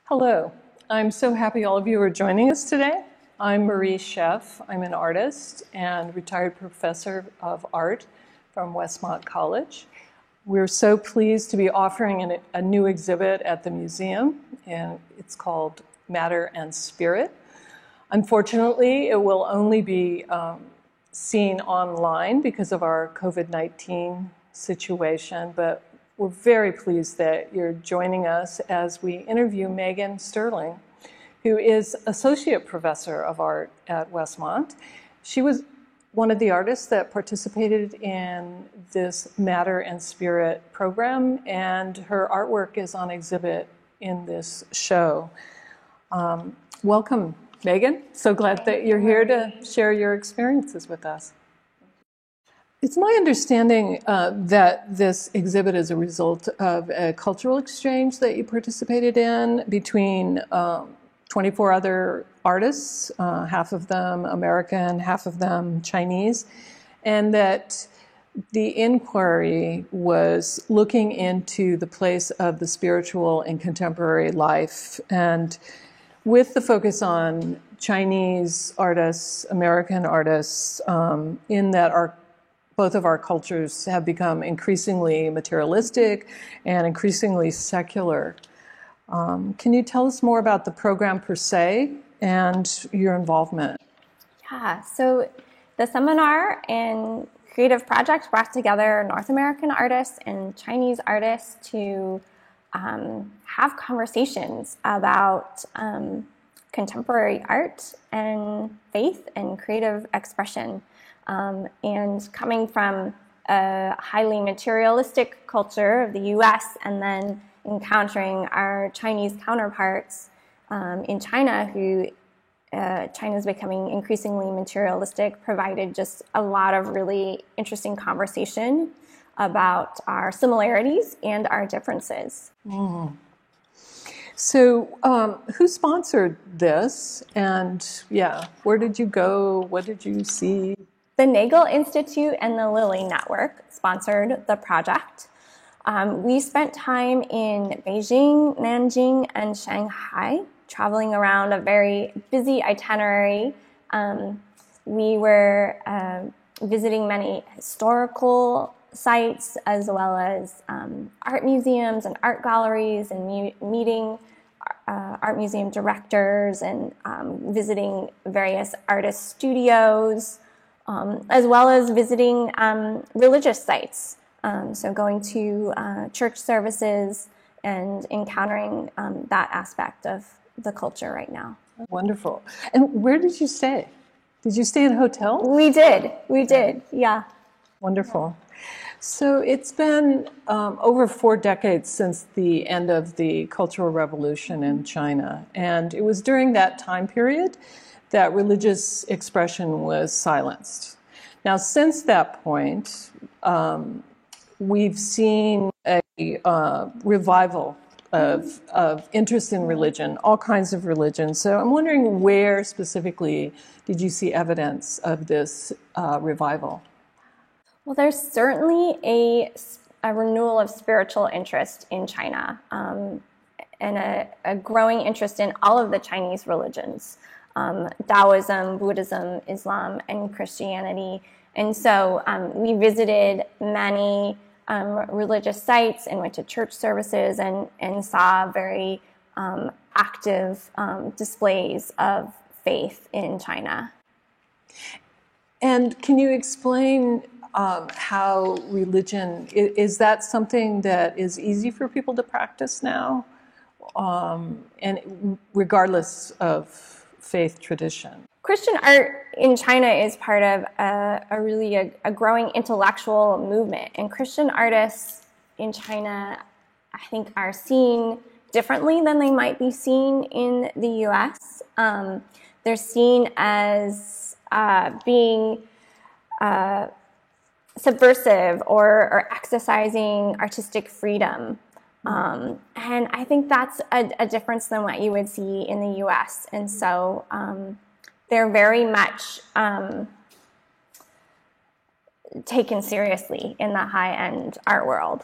Hello, I'm so happy all of you are joining us today. I'm Marie Scheff. I'm an artist and retired professor of art from Westmont College. We're so pleased to be offering a new exhibit at the museum, and it's called Matter and Spirit. Unfortunately, it will only be seen online because of our COVID-19 situation, but we're very pleased that you're joining us as we interview Megan Sterling, who is Associate Professor of Art at Westmont. She was one of the artists that participated in this Matter and Spirit program, and her artwork is on exhibit in this show. Welcome, Megan. So glad that you're here to share your experiences with us. It's my understanding that this exhibit is a result of a cultural exchange that you participated in between 24 other artists, half of them American, half of them Chinese, and that the inquiry was looking into the place of the spiritual in contemporary life, and with the focus on Chinese artists, American artists, in that both of our cultures have become increasingly materialistic and increasingly secular. Can you tell us more about the program per se and your involvement? Yeah, so the seminar and creative project brought together North American artists and Chinese artists to have conversations about contemporary art and faith and creative expression. And coming from a highly materialistic culture of the US and then encountering our Chinese counterparts in China, who China is becoming increasingly materialistic, provided just a lot of really interesting conversation about our similarities and our differences. Mm. So who sponsored this? And where did you go? What did you see? The Nagel Institute and the Lilly Network sponsored the project. We spent time in Beijing, Nanjing, and Shanghai, traveling around a very busy itinerary. We were visiting many historical sites as well as art museums and art galleries and meeting art museum directors and visiting various artist studios. As well as visiting religious sites. So going to church services and encountering that aspect of the culture right now. Wonderful. And where did you stay? Did you stay in a hotel? We did, yeah. Wonderful. So it's been over 4 decades since the end of the Cultural Revolution in China. And it was during that time period that religious expression was silenced. Now, since that point, we've seen a revival of interest in religion, all kinds of religion. So I'm wondering where specifically did you see evidence of this revival? Well, there's certainly a renewal of spiritual interest in China and a growing interest in all of the Chinese religions. Taoism, Buddhism, Islam, and Christianity. And so we visited many religious sites and went to church services and saw very active displays of faith in China. And can you explain how religion, is that something that is easy for people to practice now? And regardless of faith tradition. Christian art in China is part of a growing intellectual movement, and Christian artists in China, I think, are seen differently than they might be seen in the U.S. They're seen as being subversive or exercising artistic freedom. And I think that's a difference than what you would see in the U.S. And so they're very much taken seriously in the high-end art world.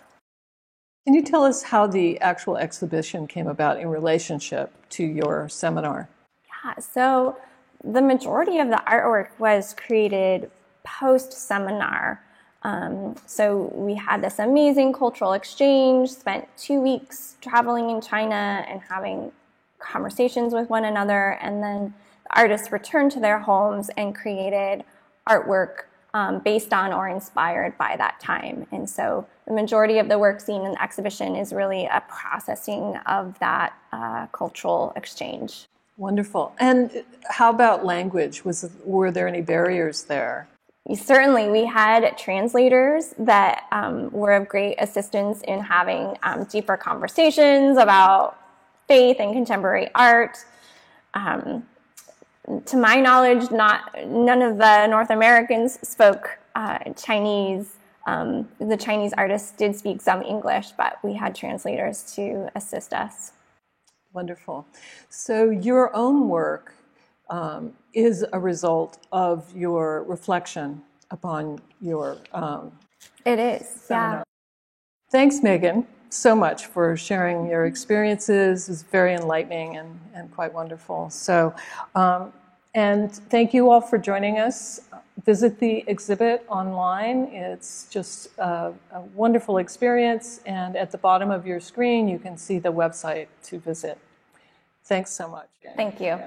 Can you tell us how the actual exhibition came about in relationship to your seminar? Yeah, so the majority of the artwork was created post-seminar. So we had this amazing cultural exchange, spent 2 weeks traveling in China and having conversations with one another, and then the artists returned to their homes and created artwork based on or inspired by that time. And so the majority of the work seen in the exhibition is really a processing of that cultural exchange. Wonderful. And how about language? Were there any barriers there? Certainly, we had translators that were of great assistance in having deeper conversations about faith and contemporary art. To my knowledge, none of the North Americans spoke Chinese. The Chinese artists did speak some English, but we had translators to assist us. Wonderful. So your own work is a result of your reflection upon your It is, seminar. yeah. Thanks, Megan, so much for sharing your experiences. It's very enlightening and quite wonderful. So, and thank you all for joining us. Visit the exhibit online. It's just a wonderful experience. And at the bottom of your screen, you can see the website to visit. Thanks so much. Thank you.